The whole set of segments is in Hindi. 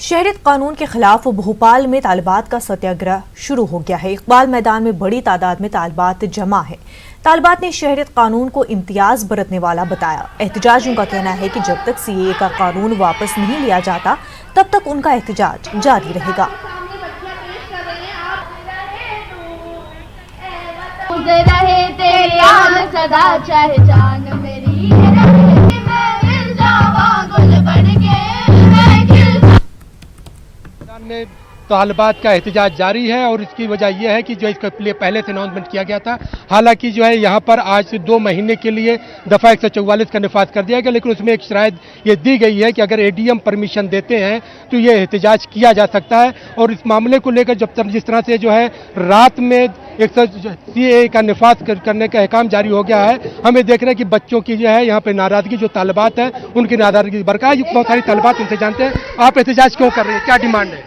शहरियत कानून के खिलाफ भोपाल में तालिबात का सत्याग्रह शुरू हो गया है। इकबाल मैदान में बड़ी तादाद में तालिबात जमा है। तालिबात ने शहरियत कानून को इम्तियाज बरतने वाला बताया। एहतजाज उनका कहना है कि जब तक सीएए का कानून वापस नहीं लिया जाता तब तक उनका एहतजाज जारी रहेगा। में तालिबात का एहतजाज जारी है और इसकी वजह यह है कि जो इसके लिए पहले से अनाउंसमेंट किया गया था। हालांकि जो है यहाँ पर आज से 2 महीने के लिए दफ़ा 144 का निफाज कर दिया गया, लेकिन उसमें एक शराइत ये दी गई है कि अगर एडीएम परमिशन देते हैं तो ये एहतजाज किया जा सकता है। और इस मामले को लेकर जब तक जिस तरह से जो है रात में सीएए का निफाज करने का अहकाम जारी हो गया है, हमें देख रहे हैं कि बच्चों की जो है यहाँ पे नाराजगी, जो तालिबात है उनकी नाराजगी बरकरार। बहुत सारी तालिबात उनसे जानते हैं, आप एहतजाज क्यों कर रहे हैं, क्या डिमांड है?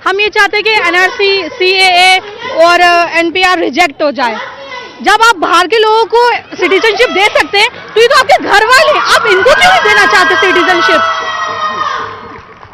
हम ये चाहते हैं कि एनआरसी, सीएए और एनपीआर रिजेक्ट हो जाए। जब आप बाहर के लोगों को सिटीजनशिप दे सकते हैं तो ये तो आपके घर वाले, आप इनको क्यों नहीं देना चाहते सिटीजनशिप?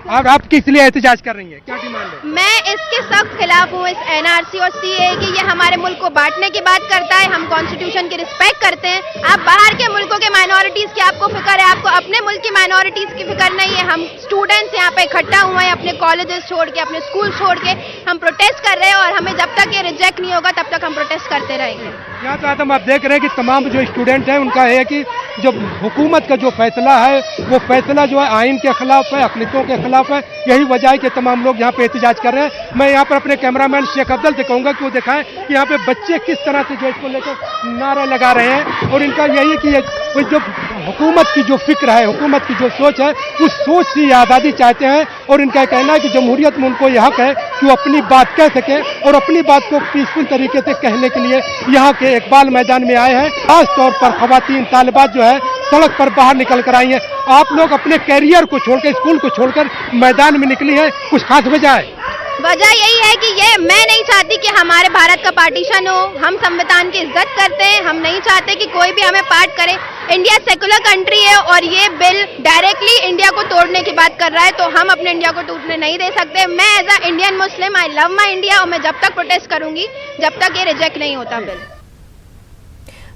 आप किस लिए एहतजाज कर रही हैं, क्या डिमांड है? मैं इसके सख्त खिलाफ हूँ, इस एनआरसी और सीएए की। ये हमारे मुल्क को बांटने की बात करता है। हम कॉन्स्टिट्यूशन की रिस्पेक्ट करते हैं। आप बाहर के मुल्कों के माइनॉरिटीज की आपको फिक्र है, आपको अपने मुल्क की माइनॉरिटीज की फिक्र नहीं है। हम स्टूडेंट्स यहाँ पे इकट्ठा हुए हैं, अपने कॉलेजेस छोड़ के, अपने स्कूल छोड़ के हम प्रोटेस्ट कर रहे हैं और हमें जब तक ये रिजेक्ट नहीं होगा तब तक हम प्रोटेस्ट करते रहेंगे। यहाँ तो हम आप देख रहे हैं कि तमाम जो स्टूडेंट हैं उनका है कि जो हुकूमत का जो फैसला है वो फैसला जो है आइन के खिलाफ है, अक़लियतों के खिलाफ है। यही वजह है कि तमाम लोग यहाँ पे एहतजाज कर रहे हैं। मैं यहाँ पर अपने कैमरामैन शेख अफजल से कहूँगा कि वो दिखाएं कि यहाँ पे बच्चे किस तरह से जो इसको लेकर नारे लगा रहे हैं। और इनका यही है कि जो हुकूमत की जो फिक्र है, हुकूमत की जो सोच है, उस सोच से आज़ादी चाहते हैं। और इनका कहना है कि जमहूरियत में उनको यह हक है कि वो अपनी बात कह सकें और अपनी बात को पीसफुल तरीके से कहने के लिए यहाँ के इकबाल मैदान में आए हैं। खास तौर पर खवातीन तालिबात जो है सड़क पर बाहर निकल कर आई हैं। आप लोग अपने कैरियर को छोड़कर, स्कूल को छोड़कर मैदान में निकली हैं, कुछ खास वजह है? वजह यही है कि ये मैं नहीं चाहती कि हमारे भारत का पार्टीशन हो। हम संविधान की इज्जत करते हैं, हम नहीं चाहते कि कोई भी हमें पार्ट करे। इंडिया सेकुलर कंट्री है और ये बिल डायरेक्टली इंडिया को तोड़ने की बात कर रहा है, तो हम अपने इंडिया को टूटने नहीं दे सकते। मैं as a Indian Muslim I love my India और मैं जब तक प्रोटेस्ट करूंगी जब तक ये रिजेक्ट नहीं होता बिल।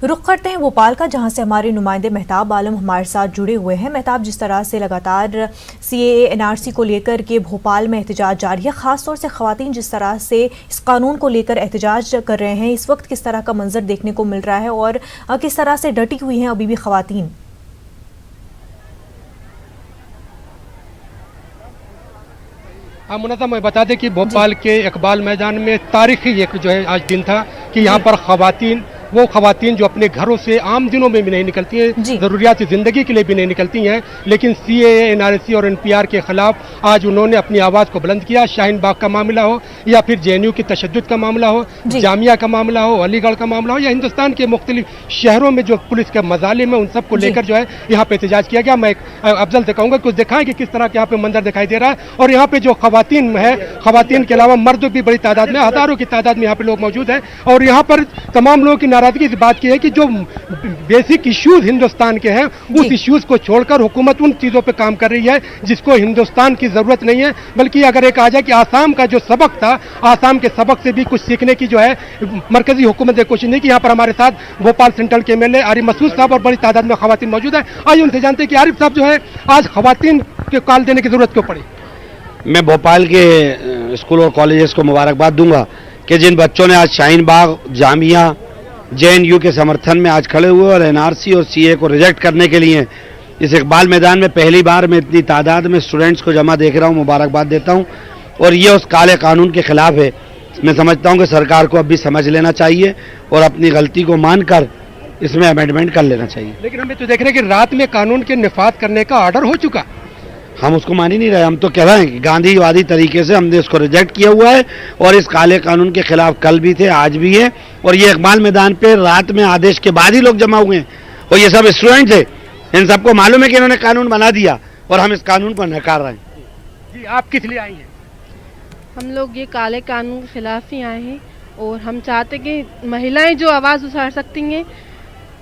रुख करते हैं भोपाल का, जहां से हमारे नुमाइंदे मेहताब आलम हमारे साथ जुड़े हुए हैं। मेहताब, जिस तरह से लगातार सीएए एनआरसी को लेकर के भोपाल में एहतजाज जारी है, खासतौर से खवातीन जिस तरह से इस कानून को लेकर एहतजाज कर रहे हैं, इस वक्त किस तरह का मंजर देखने को मिल रहा है और किस तरह से डटी हुई हैं अभी भी खवातीन? हाँ मुन्ना, मैं बता दें कि भोपाल के इकबाल मैदान में तारीखी एक जो है आज दिन था कि यहाँ पर वो खवातीन जो अपने घरों से आम दिनों में भी नहीं निकलती हैं, ज़रूरियात ज़िंदगी के लिए भी नहीं निकलती हैं, लेकिन सीएए, एनआरसी और एनपीआर के खिलाफ आज उन्होंने अपनी आवाज़ को बुलंद किया। शाहीन बाग का मामला हो या फिर जेएनयू की तशद्दुद का मामला हो, जामिया का मामला हो, अलीगढ़ का मामला हो या हिंदुस्तान के मुख्तलिफ शहरों में जो पुलिस के मजालिम है उन सबको लेकर जो है यहाँ पे एहतजाज किया गया। मैं अफजल से कहूँगा कुछ दिखाएं कि किस तरह के यहाँ पे मंजर दिखाई दे रहा है। और यहाँ पे जो खवातीन है, खवातीन के अलावा मर्द भी बड़ी तादाद में, हज़ारों की तादाद में यहाँ पे लोग मौजूद हैं। और यहाँ पर तमाम लोगों की नाराजगी इस बात की है कि जो बेसिक इश्यूज हिंदुस्तान के हैं उस इश्यूज को छोड़कर हुकूमत उन चीज़ों पे काम कर रही है जिसको हिंदुस्तान की ज़रूरत नहीं है। बल्कि अगर एक आ जाए कि आसाम का जो सबक था, आसाम के सबक से भी कुछ सीखने की जो है मरकजी हुकूमत ने कोशिश नहीं की। यहाँ पर हमारे साथ भोपाल सेंट्रल के एमएलए आरिफ मसूद साहब और बड़ी तादाद में खवातीन मौजूद है। आइए उनसे जानते हैं कि आरिफ साहब जो है आज खवातीन के कॉल देने की जरूरत क्यों पड़ी? मैं भोपाल के स्कूल और कॉलेजेस को मुबारकबाद दूंगा कि जिन बच्चों ने आज शाहीन बाग, जामिया, जेएनयू के समर्थन में आज खड़े हुए और एनआरसी और सीए को रिजेक्ट करने के लिए इस इकबाल मैदान में पहली बार मैं इतनी तादाद में स्टूडेंट्स को जमा देख रहा हूँ, मुबारकबाद देता हूँ। और ये उस काले कानून के खिलाफ है। मैं समझता हूँ कि सरकार को अब भी समझ लेना चाहिए और अपनी गलती को मानकर इसमें अमेंडमेंट कर लेना चाहिए। लेकिन हमें तो देख रहे हैं कि रात में कानून के निफाज करने का ऑर्डर हो चुका, हम उसको मान ही नहीं रहे। हम तो कह रहे हैं कि गांधीवादी तरीके से हमने इसको रिजेक्ट किया हुआ है और इस काले कानून के खिलाफ कल भी थे, आज भी है। और ये इकबाल मैदान पे रात में आदेश के बाद ही लोग जमा हुए हैं और ये सब स्टूडेंट्स हैं। इन सबको मालूम है कि इन्होंने कानून बना दिया और हम इस कानून को नकार रहे हैं। जी, आप किस लिए आई हैं? हम लोग ये काले कानून के खिलाफ ही आए हैं और हम चाहते कि महिलाएं जो आवाज़ उठा सकती हैं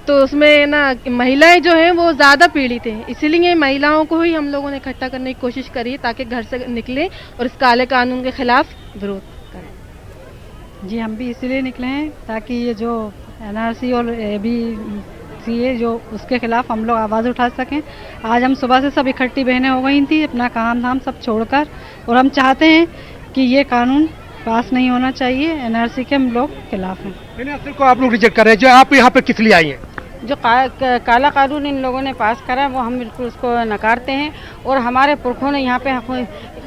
तो उसमें ना महिलाएं जो हैं वो ज़्यादा पीड़ित हैं, इसीलिए महिलाओं को ही हम लोगों ने इकट्ठा करने की कोशिश करी है ताकि घर से निकले और इस काले कानून के खिलाफ विरोध करें। जी हम भी इसीलिए निकले हैं ताकि ये जो एनआरसी और ABCA जो उसके खिलाफ हम लोग आवाज़ उठा सकें। आज हम सुबह से सब इकट्ठी बहनें हो गई थी अपना काम धाम सब छोड़कर, और हम चाहते हैं कि ये कानून पास नहीं होना चाहिए, एनआरसी के हम लोग खिलाफ हैं। एनआरसी को आप लोग रिजेक्ट कर रहे हैं, जो आप यहाँ पे किस लिए आई हैं? जो काला कानून इन लोगों ने पास करा वो हम बिल्कुल उसको नकारते हैं, और हमारे पुरखों ने यहाँ पे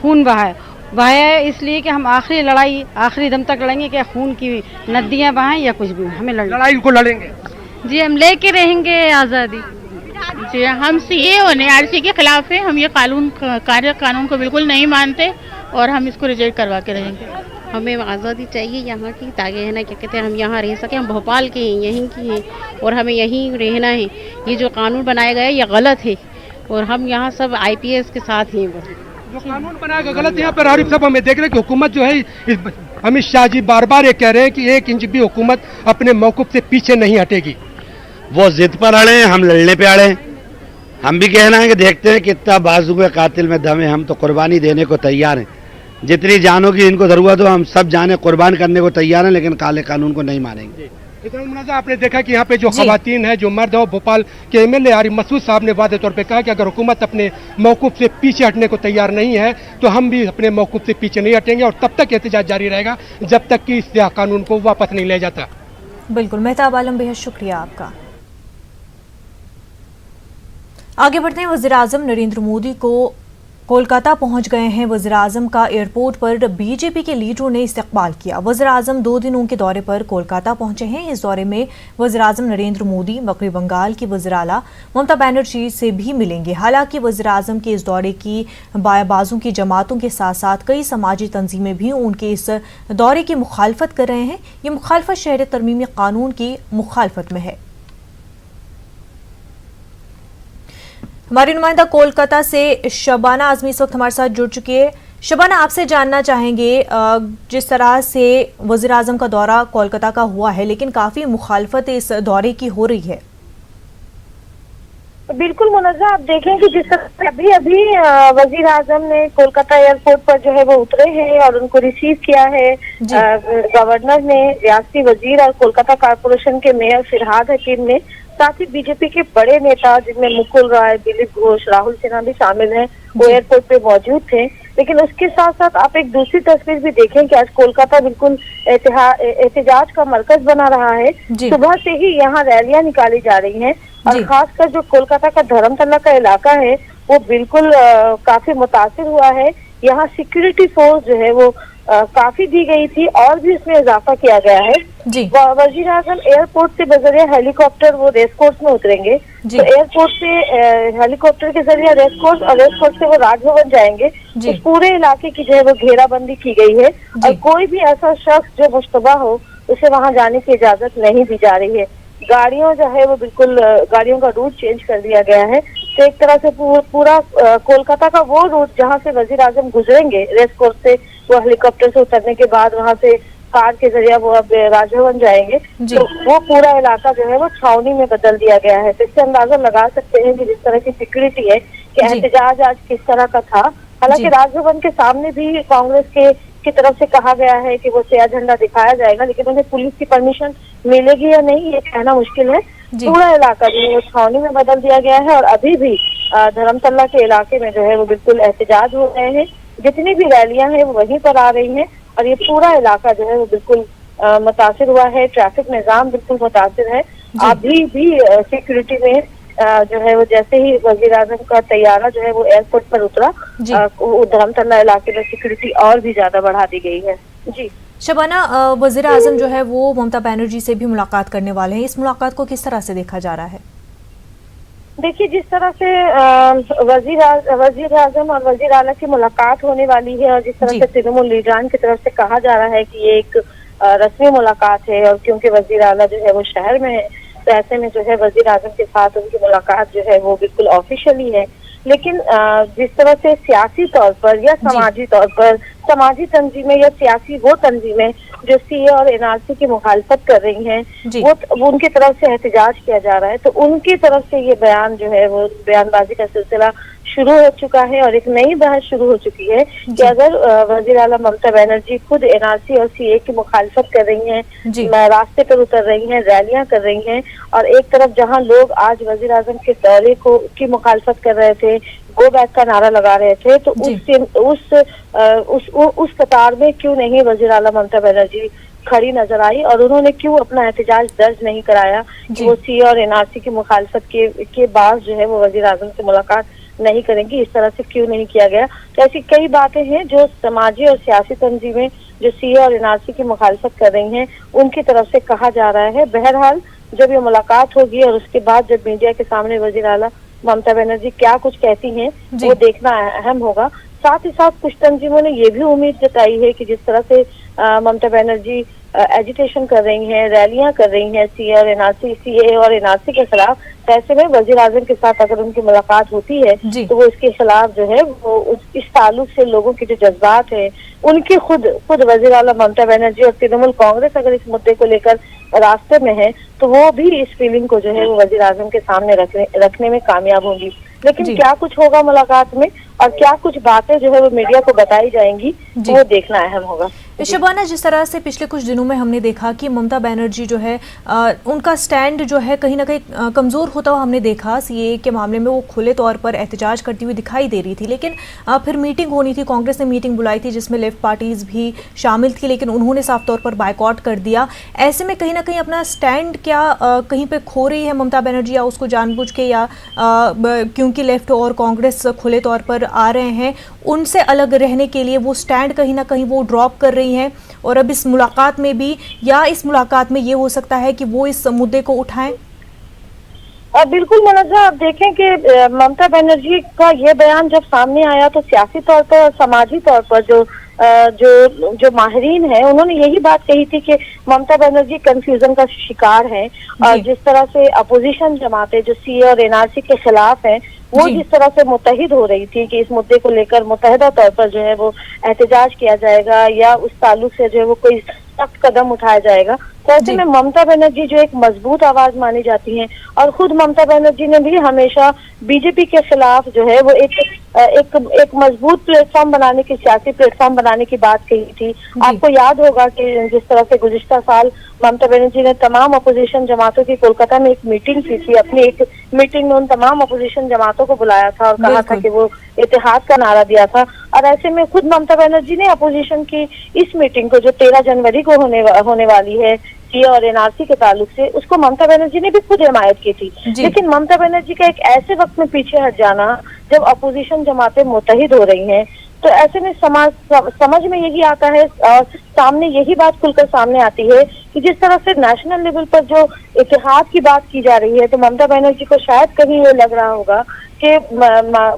खून बहाया है इसलिए कि हम आखिरी लड़ाई आखिरी दम तक लड़ेंगे कि खून की नदियाँ बहाएं या कुछ भी, हमें लड़ाई को लड़ेंगे। जी हम लेके रहेंगे आज़ादी। जी हम CAA और NRC के खिलाफ हैं, हम ये कानून को बिल्कुल नहीं मानते और हम इसको रिजेक्ट करवा के रहेंगे। हमें आज़ादी चाहिए यहाँ की, ताकि है ना क्या कहते हैं हम यहाँ रह सकें। हम भोपाल के हैं, यहीं की हैं और हमें यहीं रहना है। ये जो कानून बनाया गया है ये गलत है और हम यहाँ सब IPS के साथ हैं। जो कानून बनाया गया गलत, यहाँ पर आरिफ साहब हमें देख रहे हैं कि हुकूमत जो है, अमित शाह जी बार बार ये कह रहे हैं कि 1 इंच भी हुकूमत अपने मौक़िफ़ से पीछे नहीं हटेगी। वो जिद पर अड़े हैं, हम लड़ने पे अड़े हैं। हम भी कहना है कि देखते हैं कितना बाजू में कातिल में दम है, हम तो कुर्बानी देने को तैयार हैं। जितनी जानों की इनको जरूरत हो हम सब जाने कुर्बान करने को तैयार हैं, लेकिन काले कानून को नहीं मानेंगे। मुनाज़ा आपने देखा कि यहाँ पे जो खवातीन है, जो मर्द है, भोपाल के MLA आरिफ मसूद साहब ने वादे तौर पे कहा कि अगर हुकूमत अपने मौक़िफ़ से पीछे हटने को तैयार नहीं है तो हम भी अपने मौक़िफ़ से पीछे नहीं हटेंगे और तब तक एहतजाज जारी रहेगा जब तक कि इस कानून को वापस नहीं लिया जाता। बिल्कुल मेहताब आलम, बेहद शुक्रिया आपका। आगे बढ़ते हैं। वज़ीर-ए-आज़म नरेंद्र मोदी को कोलकाता पहुंच गए हैं। वज़ीर-ए-आज़म का एयरपोर्ट पर बीजेपी के लीडरों ने इस्तकबाल किया। वज़ीर-ए-आज़म 2 दिनों के दौरे पर कोलकाता पहुंचे हैं। इस दौरे में वज़ीर-ए-आज़म नरेंद्र मोदी मग़रिबी बंगाल की वज़ीर आला ममता बनर्जी से भी मिलेंगे। हालांकि वज़ीर-ए-आज़म के इस दौरे की बायाबाजों की जमातों के साथ साथ कई समाजी तंजीमें भी उनके इस दौरे की मुखालफत कर रहे हैं। ये मुखालफत शहरी तरमीमी कानून की मुखालफत में है। हमारी नुमाइंदा कोलकाता से शबाना आज़मी इस वक्त हमारे साथ जुड़ चुकी है। शबाना, आपसे जानना चाहेंगे, जिस तरह से वज़ीर-ए-आज़म का दौरा कोलकाता का हुआ है लेकिन काफ़ी मुखालफत इस दौरे की हो रही है। बिल्कुल मुनज़्ज़ा, आप देखें कि जिस तरह अभी वज़ीर-ए-आज़म ने कोलकाता एयरपोर्ट पर जो है वो उतरे हैं और उनको रिसीव किया है गवर्नर ने, रियासती वजीर और कोलकाता कॉरपोरेशन के मेयर फिरहाद हकीम ने, साथ ही बीजेपी के बड़े नेता जिनमें मुकुल राय, दिलीप घोष, राहुल सिन्हा भी शामिल हैं, वो एयरपोर्ट पे मौजूद थे। लेकिन उसके साथ साथ आप एक दूसरी तस्वीर भी देखें कि आज कोलकाता बिल्कुल एहतजाज का मरकज बना रहा है। सुबह से ही यहाँ रैलियां निकाली जा रही हैं और खासकर जो कोलकाता का धर्मतला का इलाका है वो बिल्कुल काफी मुतासिर हुआ है। यहाँ सिक्योरिटी फोर्स जो है वो काफी दी गई थी और भी इसमें इजाफा किया गया है। वज़ीर-ए-आज़म एयरपोर्ट से बजरिया हेलीकॉप्टर वो रेस कोर्स में उतरेंगे, तो एयरपोर्ट से हेलीकॉप्टर के जरिए रेस कोर्स और रेस कोर्स से वो राजभवन जाएंगे। तो पूरे इलाके की जो है वो घेराबंदी की गई है और कोई भी ऐसा शख्स जो मुश्तबा हो उसे वहाँ जाने की इजाजत नहीं दी जा रही है। गाड़ियों जो है वो बिल्कुल गाड़ियों का रूट चेंज कर दिया गया है। तो एक तरह से पूरा कोलकाता का वो रूट जहाँ से वज़ीर-ए-आज़म गुजरेंगे रेस कोर्स से, वो हेलीकॉप्टर से उतरने के बाद वहाँ से कार के जरिए वो अब राजभवन जाएंगे, तो वो पूरा इलाका जो है वो छावनी में बदल दिया गया है। तो इससे अंदाजा लगा सकते हैं कि जिस तरह की सिक्योरिटी है कि एहतजाज आज किस तरह का था। हालांकि राजभवन के सामने भी कांग्रेस की तरफ से कहा गया है कि वो सिया झंडा दिखाया जाएगा, लेकिन उन्हें पुलिस की परमिशन मिलेगी या नहीं ये कहना मुश्किल है। पूरा इलाका जो है वो छावनी में बदल दिया गया है और अभी भी धर्मतला के इलाके में जो है वो बिल्कुल एहतजाज हो रहे हैं। जितनी भी रैलियां हैं वो वहीं पर आ रही हैं और ये पूरा इलाका जो है वो बिल्कुल मुतासिर हुआ है। ट्रैफिक निजाम बिल्कुल मुतासिर है। अभी भी सिक्योरिटी में जो है वो जैसे ही वज़ीर-ए-आज़म का तैयारा जो है वो एयरपोर्ट पर उतरा, धर्मतला इलाके में सिक्योरिटी और भी ज्यादा बढ़ा दी गई है। जी शबाना, वज़ीर-ए-आज़म जो है वो ममता बनर्जी से भी मुलाकात करने वाले हैं। इस मुलाकात को किस तरह से देखा जा रहा है? देखिए, जिस तरह से वज़ीर-ए-आज़म और वज़ीर आला की मुलाकात होने वाली है और जिस तरह से तृणमूल लीडरान की तरफ से कहा जा रहा है कि ये एक रस्मी मुलाकात है और क्योंकि वज़ीर आला जो है वो शहर में है तो ऐसे में जो है वज़ीर-ए-आज़म के साथ उनकी मुलाकात जो है वो बिल्कुल ऑफिशियली है। लेकिन जिस तरह से सियासी तौर पर या समाजी तौर पर समाजी तंजीमें या सियासी वो तंजीमें जो सीए और एनआरसी की मुखालफत कर रही हैं, वो उनकी तरफ से एहतजाज किया जा रहा है, तो उनकी तरफ से ये बयान जो है वो बयानबाजी का सिलसिला शुरू हो चुका है और एक नई बहस शुरू हो चुकी है कि अगर वजीर आला ममता बनर्जी खुद एनआरसी और सीए की मुखालफत कर रही हैं, रास्ते पर उतर रही हैं, रैलियां कर रही हैं, और एक तरफ जहां लोग आज वजीर आजम के दौरे की मुखालफत कर रहे थे, गो बैक का नारा लगा रहे थे, तो उस कतार में क्यों नहीं वजीर आला ममता बनर्जी खड़ी नजर आई और उन्होंने क्यों अपना एहतजाज दर्ज नहीं कराया कि वो सीए और एनआरसी की मुखालफत के बाद जो है वो वजीर आजम से मुलाकात नहीं करेंगी, इस तरह से क्यों नहीं किया गया। तो ऐसी कई बातें हैं जो समाजी और सियासी तंजीमें जो सीए और एनआरसी की मुखालफत कर रही हैं उनकी तरफ से कहा जा रहा है। बहरहाल जब ये मुलाकात होगी और उसके बाद जब मीडिया के सामने वजीर आला ममता बनर्जी क्या कुछ कहती हैं वो देखना अहम होगा। साथ ही साथ कुछ तंजीमों ने ये भी उम्मीद जताई है कि जिस तरह से ममता बनर्जी एजिटेशन कर रही हैं, रैलियां कर रही हैं सीए और एनआरसी के खिलाफ, तो ऐसे में वजीर आजम के साथ अगर उनकी मुलाकात होती है तो वो इसके खिलाफ जो है वो इस ताल्लुक से लोगों के जो जज्बात है उनकी खुद वजीर आला ममता बनर्जी और तृणमूल कांग्रेस अगर इस मुद्दे को लेकर रास्ते में है तो वो भी इस फीलिंग को जो है वो वजीर आजम के सामने रखने में कामयाब होंगी। लेकिन क्या कुछ होगा मुलाकात में और क्या कुछ बातें जो है वो मीडिया को बताई जाएंगी वो देखना अहम होगा। शबाना, जिस तरह से पिछले कुछ दिनों में हमने देखा कि ममता बनर्जी जो है उनका स्टैंड जो है कहीं ना कहीं कमज़ोर होता हुआ हमने देखा, सीए के मामले में वो खुले तौर पर एहतजाज करती हुई दिखाई दे रही थी, लेकिन फिर मीटिंग होनी थी, कांग्रेस ने मीटिंग बुलाई थी जिसमें लेफ्ट पार्टीज भी शामिल थी, लेकिन उन्होंने साफ तौर पर बायकॉट कर दिया। ऐसे में कहीं ना कहीं अपना स्टैंड क्या कहीं पर खो रही है ममता बनर्जी, या उसको जानबूझ के, या क्योंकि लेफ्ट और कांग्रेस खुले तौर पर आ रहे हैं उनसे अलग रहने के लिए वो स्टैंड कहीं ना कहीं वो ड्रॉप कर रही हैं, और अब इस मुलाकात में भी, या इस मुलाकात में ये हो सकता है कि वो इस मुद्दे को उठाएं? बिल्कुल मनजा, आप देखें कि ममता बनर्जी का ये बयान जब सामने आया तो सियासी तौर पर और समाजी तौर पर जो माहिरीन है उन्होंने यही बात कही थी कि ममता बनर्जी कंफ्यूजन का शिकार है, और जिस तरह से अपोजिशन जमातें जो सीए और एनआरसी के खिलाफ हैं वो जिस तरह से मुत्तहिद हो रही थी कि इस मुद्दे को लेकर मुत्तहिदा तौर पर जो है वो एहतजाज किया जाएगा या उस ताल्लुक से जो है वो कोई सख्त कदम उठाया जाएगा, तो ऐसे में ममता बनर्जी जो एक मजबूत आवाज मानी जाती हैं, और खुद ममता बनर्जी ने भी हमेशा बीजेपी के खिलाफ जो है वो एक मजबूत प्लेटफॉर्म बनाने की, सियासी प्लेटफॉर्म बनाने की बात कही थी। आपको याद होगा कि जिस तरह से गुज़िश्ता साल ममता बनर्जी ने तमाम अपोजिशन जमातों की कोलकाता में एक मीटिंग की थी, अपनी एक मीटिंग में उन तमाम अपोजिशन जमातों को बुलाया था और कहा था कि वो इत्तेहाद का नारा दिया था, और ऐसे में खुद ममता बनर्जी ने अपोजिशन की इस मीटिंग को जो 13 जनवरी को होने वाली है सीए और एनआरसी के ताल्लुक से, उसको ममता बनर्जी ने भी खुद हिमायत की थी। लेकिन ममता बनर्जी का एक ऐसे वक्त में पीछे हट जाना जब अपोजिशन जमातें मुत्तहिद हो रही हैं, तो ऐसे में समझ में यही आता है और सामने यही बात खुलकर सामने आती है कि जिस तरह से नेशनल लेवल पर जो इत्तेहाद की बात की जा रही है, तो ममता बनर्जी को शायद कहीं ये लग रहा होगा कि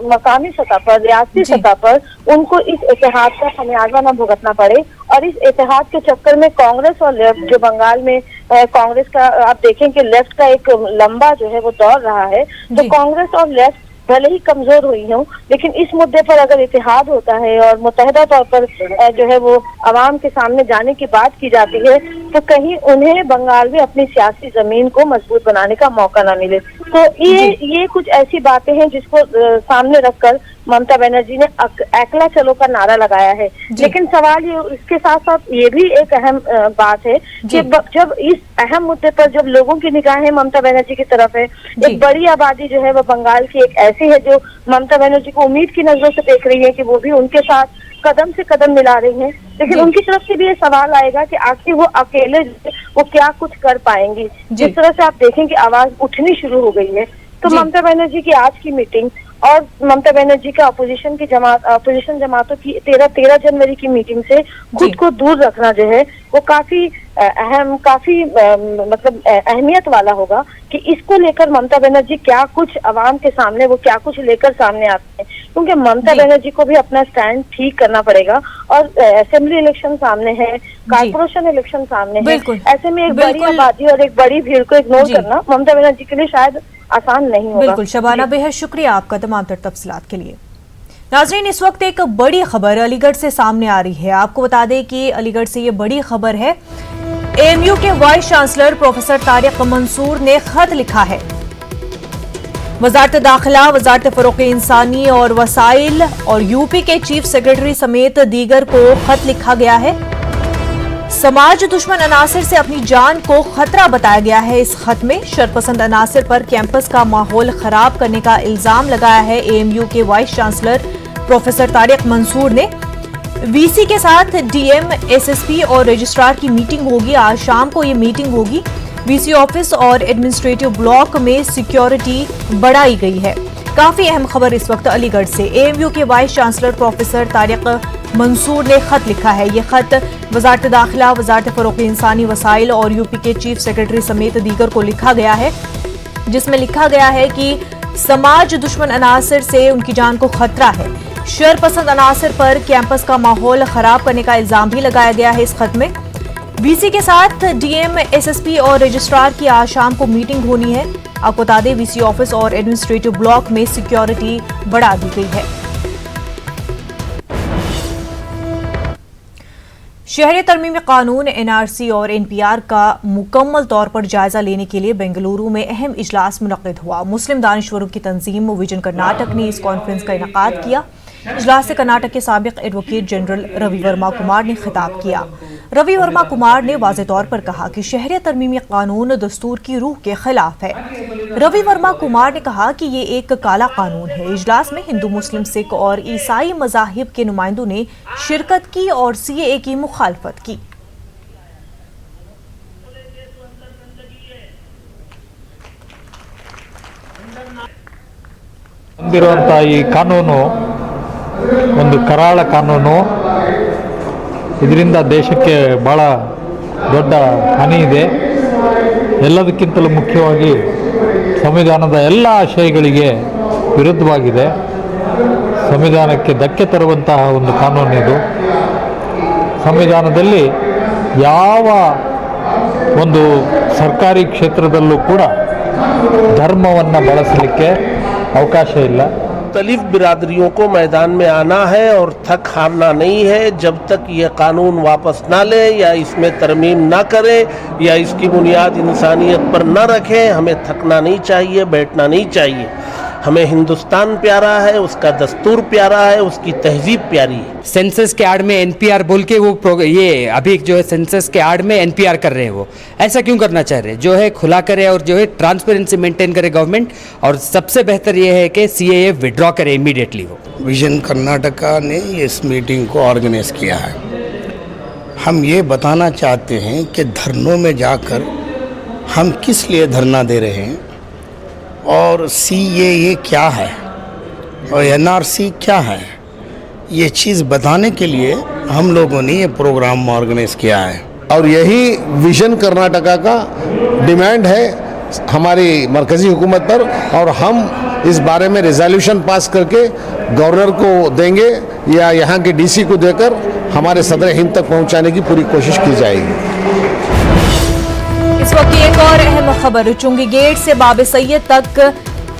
मकामी सतह पर, रियासती सतह पर उनको इस इत्तेहाद का खमियाजा न भुगतना पड़े, और इस इत्तेहाद के चक्कर में कांग्रेस और लेफ्ट, जो बंगाल में कांग्रेस का आप देखें कि लेफ्ट का एक लंबा जो है वो दौर रहा है, तो कांग्रेस और लेफ्ट भले ही कमजोर हुई हूँ, लेकिन इस मुद्दे पर अगर इत्तेहाद होता है और मुत्तहिदा तौर पर जो है वो आवाम के सामने जाने की बात की जाती है, तो कहीं उन्हें बंगाल में अपनी सियासी जमीन को मजबूत बनाने का मौका ना मिले। तो ये कुछ ऐसी बातें हैं जिसको सामने रखकर ममता बनर्जी ने अकेला चलो का नारा लगाया है। लेकिन सवाल ये, इसके साथ साथ ये भी एक अहम बात है कि जब इस अहम मुद्दे पर जब लोगों की निगाहें ममता बनर्जी की तरफ है, एक बड़ी आबादी जो है वो बंगाल की एक ऐसी है जो ममता बनर्जी को उम्मीद की नजरों से देख रही है कि वो भी उनके साथ कदम से कदम मिला रही हैं, लेकिन उनकी तरफ से भी ये सवाल आएगा कि आखिर वो अकेले वो क्या कुछ कर पाएंगी। जिस तरह से आप देखें कि आवाज उठनी शुरू हो गई है, तो ममता बनर्जी की आज की मीटिंग और ममता बनर्जी का अपोजिशन जमातों की 13 जनवरी की मीटिंग से खुद को दूर रखना जो है वो काफी अहम, काफी मतलब अहमियत वाला होगा कि इसको लेकर ममता बनर्जी क्या कुछ अवाम के सामने वो क्या कुछ लेकर सामने आते हैं, क्योंकि ममता बनर्जी को भी अपना स्टैंड ठीक करना पड़ेगा, और असेंबली इलेक्शन सामने है, कारपोरेशन इलेक्शन सामने है, ऐसे में एक बड़ी आबादी और एक बड़ी भीड़ को इग्नोर करना ममता बनर्जी के लिए शायद आसान नहीं होगा। बिल्कुल शबाना, बेहद शुक्रिया आपका तमाम तर तफसीलात के लिए। नाज़रीन, इस वक्त एक बड़ी खबर अलीगढ़ से सामने आ रही है। आपको बता दें कि अलीगढ़ से ये बड़ी खबर है। AMU के vice chancellor professor Tariq Mansoor ने खत लिखा है। वजारत दाखिला, वजारत फरोग़ इंसानी और वसाइल और यूपी के चीफ सेक्रेटरी समेत दीगर को खत लिखा गया है। समाज दुश्मन अनासिर से अपनी जान को खतरा बताया गया है। इस खत में शरपसंद अनासिर पर कैंपस का माहौल खराब करने का इल्जाम लगाया है। AMU के vice chancellor professor Tariq Mansoor ने VC के साथ DM, SSP और रजिस्ट्रार की मीटिंग होगी। आज शाम को ये मीटिंग होगी। VC ऑफिस और एडमिनिस्ट्रेटिव ब्लॉक में सिक्योरिटी बढ़ाई गई है। काफी अहम खबर इस वक्त अलीगढ़ से। AMU के vice chancellor professor Tariq Mansoor ने खत लिखा है। ये खत वजारत दाखिला, वजारत फरोग़ इंसानी वसाइल और यूपी के चीफ सेक्रेटरी समेत दीगर को लिखा गया है, जिसमें लिखा गया है कि समाज दुश्मन अनासिर से उनकी जान को खतरा है। शरपसंद अनासिर पर कैंपस का माहौल खराब करने का इल्जाम भी लगाया गया है। इस खत में VC के साथ DM, SSP और रजिस्ट्रार की आज शाम को मीटिंग होनी है। आपको बता दें VC ऑफिस और एडमिनिस्ट्रेटिव ब्लॉक में सिक्योरिटी बढ़ा दी गई है। शहरी तरमीमी कानून NRC और NPR का मुकम्मल तौर पर जायजा लेने के लिए बेंगलुरु में अहम इजलास मुनक्किद हुआ। मुस्लिम दानिशवरों की तंजीम विजन कर्नाटक ने इस कॉन्फ्रेंस का इनेकाद किया। इजलास से कर्नाटक के साबिक एडवोकेट जनरल रवि वर्मा कुमार ने खिताब किया। रवि वर्मा कुमार ने वाज़े तौर पर कहा कि शहरी तरमीमी कानून दस्तूर की रूह के खिलाफ है। रवि वर्मा कुमार ने कहा कि ये एक काला कानून है। इजलास में हिंदू, मुस्लिम, सिख और ईसाई मज़ाहिब के नुमाइंदों ने शिरकत की और CAA की मुखालफत की। ಬಂದಿರುವಂತಹ ಈ ಕಾನೂನು ಒಂದು ಕರಾಳ ಕಾನೂನು. ಇದರಿಂದ ದೇಶಕ್ಕೆ ಬಹಳ ದೊಡ್ಡ ಹಾನಿ ಇದೆ. ಎಲ್ಲದಕ್ಕಿಂತಲೂ ಮುಖ್ಯವಾಗಿ ಸಂವಿಧಾನದ ಎಲ್ಲ ಆಶಯಗಳಿಗೆ ವಿರುದ್ಧವಾಗಿದೆ. ಸಂವಿಧಾನಕ್ಕೆ ಧಕ್ಕೆ ತರುವಂತಹ ಒಂದು ಕಾನೂನಿದು. ಸಂವಿಧಾನದಲ್ಲಿ ಯಾವ ಒಂದು ಸರ್ಕಾರಿ ಕ್ಷೇತ್ರದಲ್ಲೂ ಕೂಡ ಧರ್ಮವನ್ನು ಬಳಸಲಿಕ್ಕೆ अवकाश ಇಲ್ಲ. मुख्तलिफ बिरादरियों को मैदान में आना है और थक हारना नहीं है। जब तक ये कानून वापस ना ले या इसमें तरमीम ना करे या इसकी बुनियाद इंसानियत पर न रखे, हमें थकना नहीं चाहिए, बैठना नहीं चाहिए। हमें हिंदुस्तान प्यारा है, उसका दस्तूर प्यारा है, उसकी तहजीब प्यारी है। सेंसस के आड़ में NPR बोल के वो ये अभी जो है सेंसस के आड़ में NPR कर रहे हैं। वो ऐसा क्यों करना चाह रहे हैं? जो है खुला करे और जो है ट्रांसपेरेंसी मेंटेन करे गवर्नमेंट। और सबसे बेहतर ये है कि CAA विड्रॉ करे इमीडिएटली। वो विजन कर्नाटका ने इस मीटिंग को ऑर्गेनाइज किया है। हम ये बताना चाहते हैं कि धरनों में जाकर हम किस लिए धरना दे रहे हैं और CAA क्या है और NRC क्या है, ये चीज़ बताने के लिए हम लोगों ने ये प्रोग्राम ऑर्गेनाइज किया है। और यही विजन कर्नाटका का डिमांड है हमारी मरकज़ी हुकूमत पर, और हम इस बारे में रेजोल्यूशन पास करके गवर्नर को देंगे या यहाँ के DC को देकर हमारे सदर हिंद तक पहुँचाने की पूरी कोशिश की जाएगी। इस वक्त एक और अहम खबर, चुंगी गेट से बाबे सैयद तक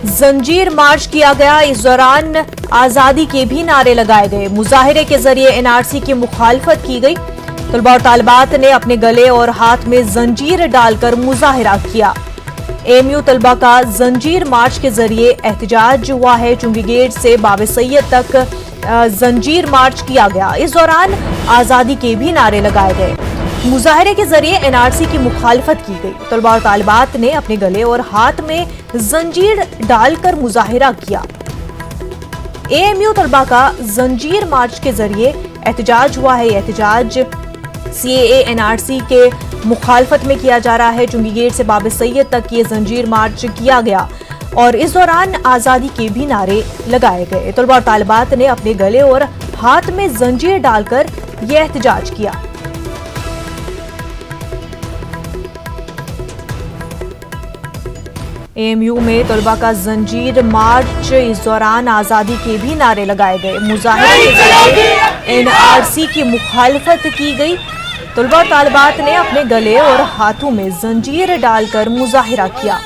जंजीर मार्च किया गया। इस दौरान आजादी के भी नारे लगाए गए। मुजाहिरे के जरिए NRC की मुखालफत की गई। तलबा और तालिबात ने अपने गले और हाथ में जंजीर डालकर मुजाहिरा किया। AMU तलबा का जंजीर मार्च के जरिए एहतजाज हुआ है। चुंगी गेट से बाबे सैयद तक जंजीर मार्च किया गया। इस दौरान आजादी के भी नारे लगाए गए। मुजाहिरे के जरिए NRC की मुखालफत की गई। तलबा और तालिबात ने अपने गले और हाथ में जंजीर डालकर मुजाहिरा किया। AMU तलबा का जंजीर मार्च के जरिए एहतजाज हुआ है। एहतजाज CAA NRC के मुखालफत में किया जा रहा है। चुंगी गेट से बाबे सैयद तक ये जंजीर मार्च किया गया और इस दौरान आज़ादी के भी नारे लगाए गए। तलबा और तालिबात ने अपने गले और हाथ में जंजीर डालकर यह एहतजाज किया। AMU में तलबा का जंजीर मार्च, इस दौरान आज़ादी के भी नारे लगाए गए। मुजाहिरे के जरिए NRC की मुखालफत की गई। तलबा और तालिबात ने अपने गले और हाथों में जंजीर डालकर मुजाहिरा किया।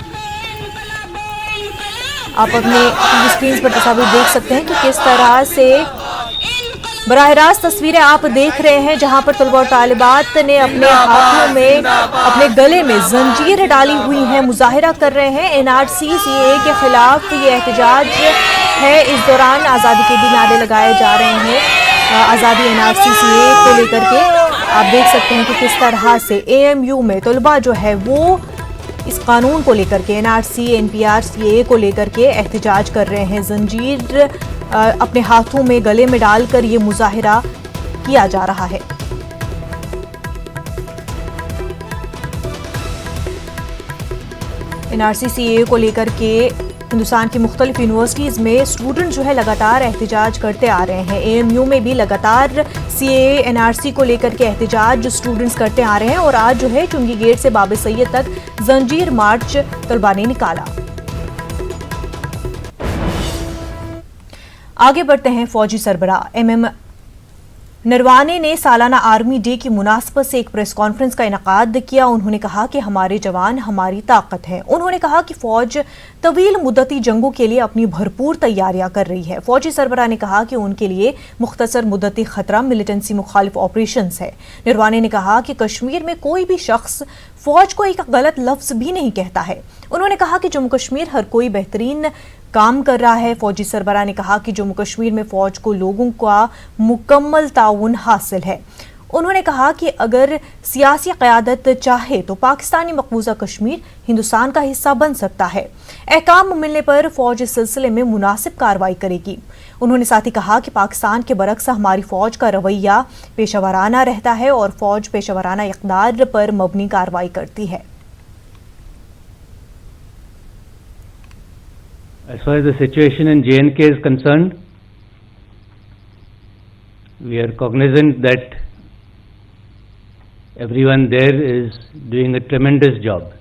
आप अपने टीवी स्क्रीन पर तस्वीर देख सकते हैं कि किस तरह से बराह रास्त तस्वीरें आप देख रहे हैं, जहां पर तलबा और तालिबात ने अपने हाथों में, अपने गले में जंजीर डाली हुई है, मुजाहिरा कर रहे हैं। एनआरसी सीएए के खिलाफ ये एहतजाज है। इस दौरान आज़ादी के भी नारे लगाए जा रहे हैं। आज़ादी एनआरसी सीएए को लेकर के आप देख सकते हैं कि किस तरह से एएमयू में तलबा जो है वो इस कानून को लेकर के, एनआरसी एनपीआर सीएए को लेकर के एहतजाज कर रहे हैं। जंजीर अपने हाथों में, गले में डालकर ये मुजाहिरा किया जा रहा है। एनआरसी सीएए को लेकर के हिंदुस्तान की मुख्तलिफ यूनिवर्सिटीज़ में स्टूडेंट जो है लगातार एहतजाज करते आ रहे हैं। एएमयू में भी लगातार सीएए एनआरसी को लेकर के एहतजाज स्टूडेंट्स करते आ रहे हैं और आज जो है चुंगी गेट से बाबे सैयद तक जंजीर मार्च तलबा ने निकाला। आगे बढ़ते हैं। फौजी सरबराह एमएम नरवाने ने सालाना आर्मी डे की मुनासबत से एक प्रेस कॉन्फ्रेंस का इनकाद किया। उन्होंने कहा कि हमारे जवान हमारी ताकत है। उन्होंने कहा कि फौज तवील मुद्दती जंगों के लिए अपनी भरपूर तैयारियां कर रही है। फौजी सरबराह ने कहा कि उनके लिए मुख्तसर मुद्दती खतरा मिलिटेंसी मुखालिफ ऑपरेशंस है। नरवाने ने कहा कि कश्मीर में कोई भी शख्स फौज को एक गलत लफ्ज भी नहीं कहता है। उन्होंने कहा कि जम्मू कश्मीर हर कोई बेहतरीन काम कर रहा है। फौजी सरबराह ने कहा कि जम्मू कश्मीर में फौज को लोगों का मुकम्मल ताउन हासिल है। उन्होंने कहा कि अगर सियासी क़यादत चाहे तो पाकिस्तानी मकबूजा कश्मीर हिंदुस्तान का हिस्सा बन सकता है। अहकाम मिलने पर फौज इस सिलसिले में मुनासिब कार्रवाई करेगी। उन्होंने साथ ही कहा कि पाकिस्तान के बरक्स हमारी फौज का रवैया पेशावराना रहता है और फौज पेशावराना इक़दार पर मबनी कार्रवाई करती है। As far as the situation in J&K is concerned, we are cognizant that everyone there is doing a tremendous job,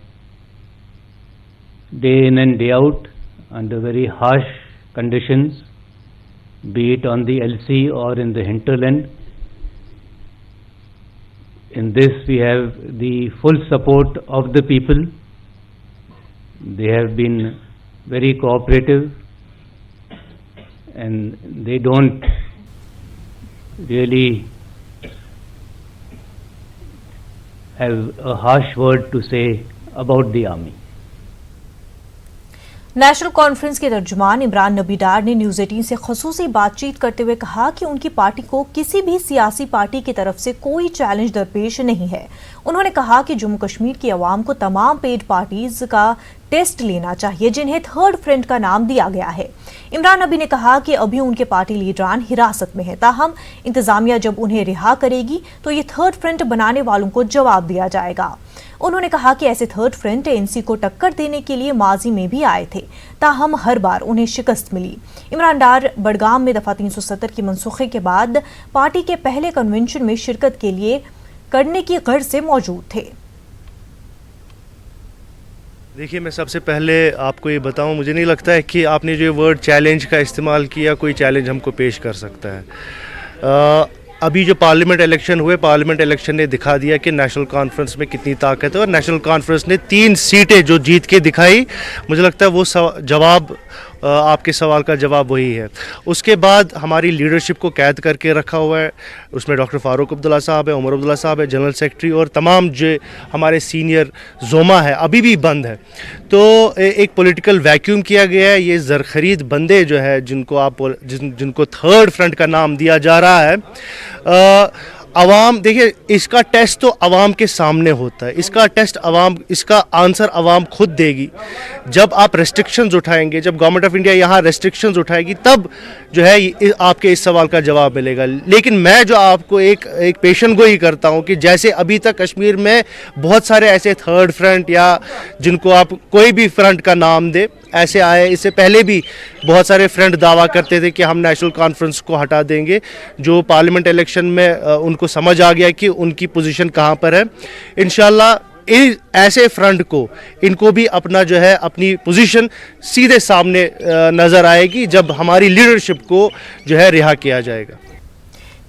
day in and day out, under very harsh conditions, be it on the LC or in the hinterland. In this we have the full support of the people. They have been very cooperative and they don't really have a harsh word to say about the army. National conference के तर्जुमान इमरान नबी डार ने न्यूज़ 18 से ख़ुसूसी बातचीत करते हुए कहा कि उनकी पार्टी को किसी भी सियासी पार्टी की तरफ से कोई चैलेंज दरपेश नहीं है। उन्होंने कहा कि जम्मू कश्मीर की आवाम को तमाम पेड पार्टीज का टेस्ट लेना चाहिए जिन्हें थर्ड फ्रंट का नाम दिया गया है। इमरान नबी ने कहा कि अभी उनके पार्टी लीडरान हिरासत में हैं, ताहम इंतजामिया जब उन्हें रिहा करेगी तो ये थर्ड फ्रंट बनाने वालों को जवाब दिया जाएगा। उन्होंने कहा कि ऐसे थर्ड फ्रंट एनसी को टक्कर देने के लिए माजी में भी आए थे, ताहम हर बार उन्हें शिकस्त मिली। इमरान डार बडगाम में दफा 370 की मनसूखे के बाद पार्टी के पहले कन्वेंशन में शिरकत के लिए करने की गर्ज से मौजूद थे। देखिए, मैं सबसे पहले आपको ये बताऊं, मुझे नहीं लगता है कि आपने जो वर्ड चैलेंज का इस्तेमाल किया कोई चैलेंज हमको पेश कर सकता है। अभी जो पार्लियामेंट इलेक्शन हुए, पार्लियामेंट इलेक्शन ने दिखा दिया कि नेशनल कॉन्फ्रेंस में कितनी ताकत है और नेशनल कॉन्फ्रेंस ने 3 सीटें जो जीत के दिखाई, मुझे लगता है वो जवाब, आपके सवाल का जवाब वही है। उसके बाद हमारी लीडरशिप को कैद करके रखा हुआ है, उसमें डॉक्टर फारूक अब्दुल्ला साहब है, उमर अब्दुल्ला साहब है, जनरल सेक्रेटरी और तमाम जो हमारे सीनियर जोमा है अभी भी बंद है। तो एक पॉलिटिकल वैक्यूम किया गया है। ये ज़रख़रीद बंदे जो है जिनको थर्ड फ्रंट का नाम दिया जा रहा है, अवाम, देखिए इसका टेस्ट तो अवाम के सामने होता है, इसका टेस्ट अवाम, इसका आंसर अवाम खुद देगी। जब आप रेस्ट्रिक्शंस उठाएंगे, जब गवर्नमेंट ऑफ इंडिया यहाँ रेस्ट्रिक्शंस उठाएगी, तब जो है आपके इस सवाल का जवाब मिलेगा। लेकिन मैं जो आपको एक पेशन गोई करता हूँ कि जैसे अभी तक कश्मीर में बहुत सारे ऐसे थर्ड फ्रंट या जिनको आप कोई भी फ्रंट का नाम दे ऐसे आए, इससे पहले भी बहुत सारे फ्रंट दावा करते थे कि हम नेशनल कॉन्फ्रेंस को हटा देंगे। जो पार्लियामेंट इलेक्शन में उनको समझ आ गया कि उनकी पोजीशन कहाँ पर है। इंशाल्लाह ऐसे फ्रंट को, इनको भी अपना जो है अपनी पोजीशन सीधे सामने नज़र आएगी जब हमारी लीडरशिप को जो है रिहा किया जाएगा।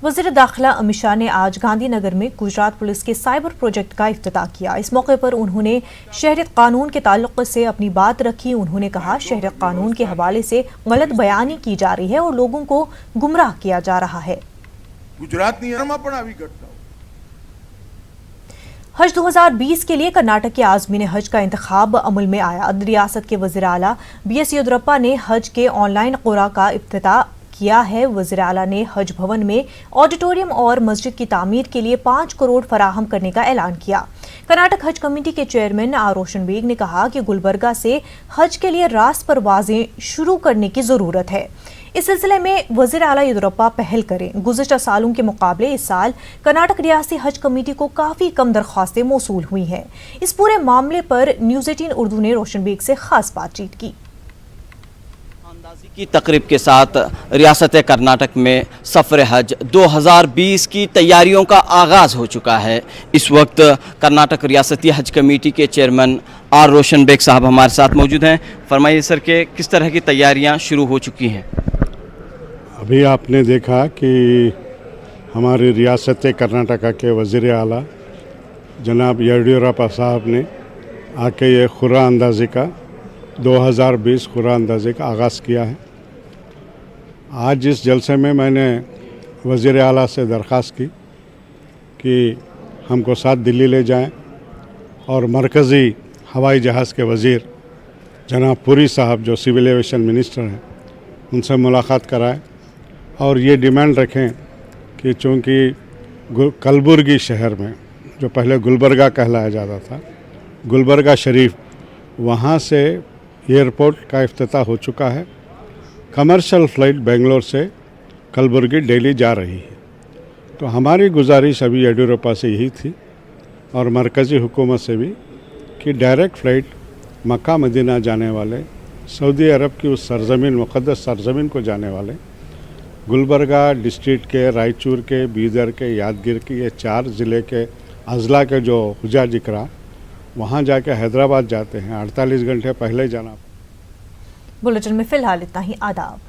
वज़ीर दाखिला अमित शाह ने आज गांधीनगर में गुजरात पुलिस के साइबर प्रोजेक्ट का इफ्तिताह किया। इस मौके पर उन्होंने शहरियत कानून के ताल्लुक से अपनी बात रखी। उन्होंने कहा, शहरियत कानून के हवाले से गलत बयानी की जा रही है और लोगों को गुमराह किया जा रहा है। गुजरातनी પણ આવી ઘટનાઓ हज 2020 के लिए कर्नाटक के आज़मीन हज का इंतखाब अमल में आया। रियासत के वज़ीर आला BS येदियुरप्पा ने हज के ऑनलाइन क़ुरा का इफ्तिताह किया है। वज़ीर आला ने हज भवन में ऑडिटोरियम और मस्जिद की तामीर के लिए 5 करोड़ फराहम करने का ऐलान किया। कर्नाटक हज कमेटी के चेयरमैन आर रोशन बेग ने कहा कि गुलबर्गा से हज के लिए रास्त परवाजें शुरू करने की ज़रूरत है। इस सिलसिले में वज़ीर आला येदियुरप्पा पहल करें। गुज़िश्ता सालों के मुकाबले इस साल कर्नाटक रियासती हज कमेटी को काफ़ी कम दरख्वास्तें मौसूल हुई हैं। इस पूरे मामले पर न्यूज़ 18 उर्दू ने रोशन बेग से खास बातचीत की। की तकरीब के साथ रियासत कर्नाटक में सफ़र हज 2020 की तैयारियों का आगाज़ हो चुका है। इस वक्त कर्नाटक रियासती हज कमेटी के चेयरमैन आर रोशन बेग साहब हमारे साथ मौजूद हैं। फरमाइए सर के किस तरह की तैयारियां शुरू हो चुकी हैं? अभी आपने देखा कि हमारी रियासत कर्नाटका के वज़ीर आला जनाब येदियुरप्पा साहब ने आके ये खुरा अंदाज़ी का 2020 खुरा अंदाज़ी का आगाज़ किया है। आज इस जलसे में मैंने वज़ीर आला से दरख्वास्त की कि हमको साथ दिल्ली ले जाएं और मरकज़ी हवाई जहाज़ के वज़ीर जनाब पुरी साहब जो सिविल एविएशन मिनिस्टर हैं उनसे मुलाकात कराएं और ये डिमांड रखें कि चूँकि कलबुर्गी शहर में जो पहले गुलबर्गा कहलाया जाता था, गुलबर्गा शरीफ, वहाँ से एयरपोर्ट का इफ्तिताह हो चुका है। कमर्शियल फ़्लाइट बेंगलोर से कलबुर्गी डेली जा रही है। तो हमारी गुजारिश अभी येदियुरप्पा से यही थी और मरकज़ी हुकूमत से भी कि डायरेक्ट फ़्लाइट मक्का मदीना जाने वाले, सऊदी अरब की उस सरज़मीन, मुक़द्दस सरज़मीन को जाने वाले, गुलबर्गा डिस्ट्रिक्ट के, रायचूर के, बीदर के, यादगीर के, ये 4 ज़िले के अज़ला के जो हुज्जाज इकराम वहाँ जाके हैदराबाद जाते हैं, 48 घंटे पहले जाना। बुलेटिन में फिलहाल इतना ही। आदाब।